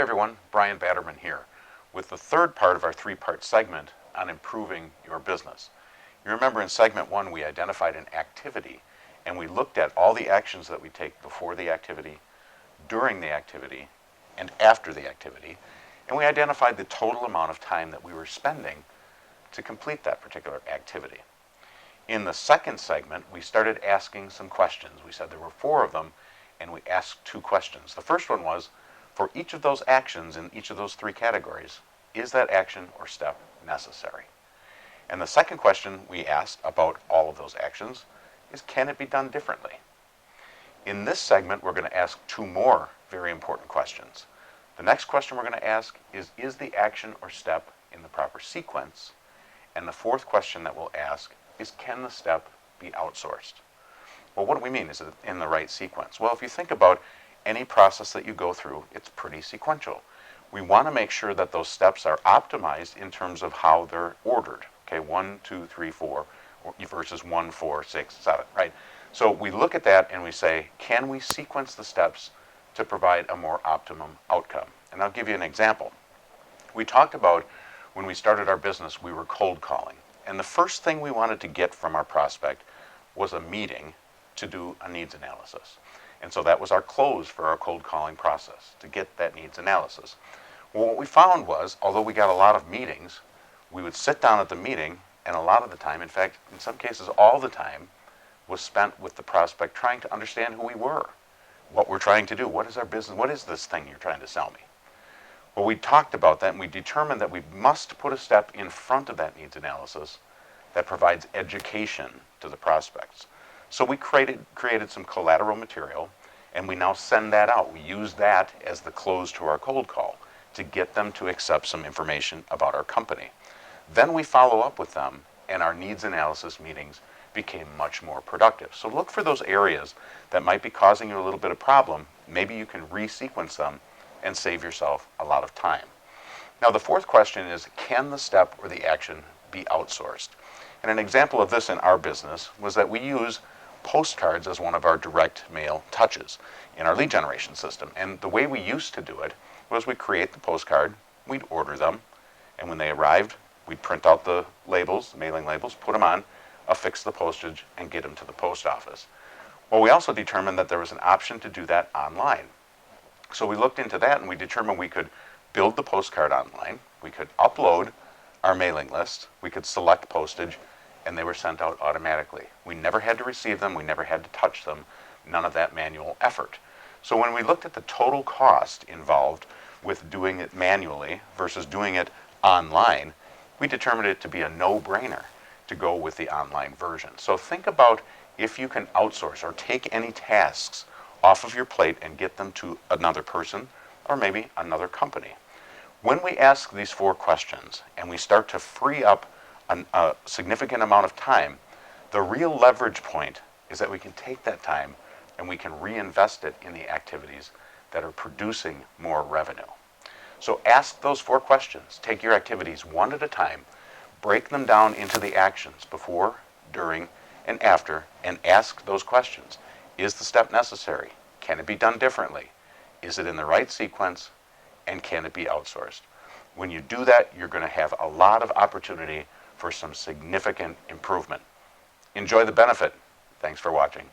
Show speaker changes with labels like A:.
A: everyone, Brian Batterman here with the third part of our three-part segment on improving your business. You remember in segment 1 we identified an activity and we looked at all the actions that we take before the activity, during the activity, and after the activity, and we identified the total amount of time that we were spending to complete that particular activity. In the second segment, we started asking some questions. We said there were 4 of them, and we asked 2 questions. The first one was, for each of those actions in each of those 3 categories, is that action or step necessary? And the second question we asked about all of those actions is, can it be done differently? In this segment, we're going to ask 2 more very important questions. The next question we're going to ask is the action or step in the proper sequence? And the fourth question that we'll ask is, can the step be outsourced? Well, what do we mean? Is it in the right sequence? Well, if you think about any process that you go through, it's pretty sequential. We want to make sure that those steps are optimized in terms of how they're ordered. Okay, 1, 2, 3, 4 versus 1, 4, 6, 7, right? So we look at that and we say, can we sequence the steps to provide a more optimum outcome? And I'll give you an example. We talked about when we started our business, we were cold calling. And the first thing we wanted to get from our prospect was a meeting to do a needs analysis. And so that was our close for our cold calling process, to get that needs analysis. Well, what we found was, although we got a lot of meetings, we would sit down at the meeting, and a lot of the time, in fact, in some cases all the time, was spent with the prospect trying to understand who we were, what we're trying to do, what is our business, what is this thing you're trying to sell me? Well, we talked about that, and we determined that we must put a step in front of that needs analysis that provides education to the prospects. So we created some collateral material, and we now send that out. We use that as the close to our cold call to get them to accept some information about our company. Then we follow up with them, and our needs analysis meetings became much more productive. So look for those areas that might be causing you a little bit of problem. Maybe you can resequence them and save yourself a lot of time. Now the fourth question is, can the step or the action be outsourced? And an example of this in our business was that we use postcards as one of our direct mail touches in our lead generation system. And the way we used to do it was we'd create the postcard, we'd order them, and when they arrived, we'd print out the labels, the mailing labels, put them on, affix the postage, and get them to the post office. Well, we also determined that there was an option to do that online. So we looked into that and we determined we could build the postcard online, we could upload our mailing list, we could select postage, and they were sent out automatically. We never had to receive them, we never had to touch them, none of that manual effort. So when we looked at the total cost involved with doing it manually versus doing it online, we determined it to be a no-brainer to go with the online version. So think about if you can outsource or take any tasks off of your plate and get them to another person or maybe another company. When we ask these 4 questions and we start to free up a significant amount of time, the real leverage point is that we can take that time and we can reinvest it in the activities that are producing more revenue. So ask those 4 questions. Take your activities one at a time, break them down into the actions before, during, and after, and ask those questions. Is the step necessary? Can it be done differently? Is it in the right sequence? And can it be outsourced? When you do that, you're going to have a lot of opportunity for some significant improvement. Enjoy the benefit. Thanks for watching.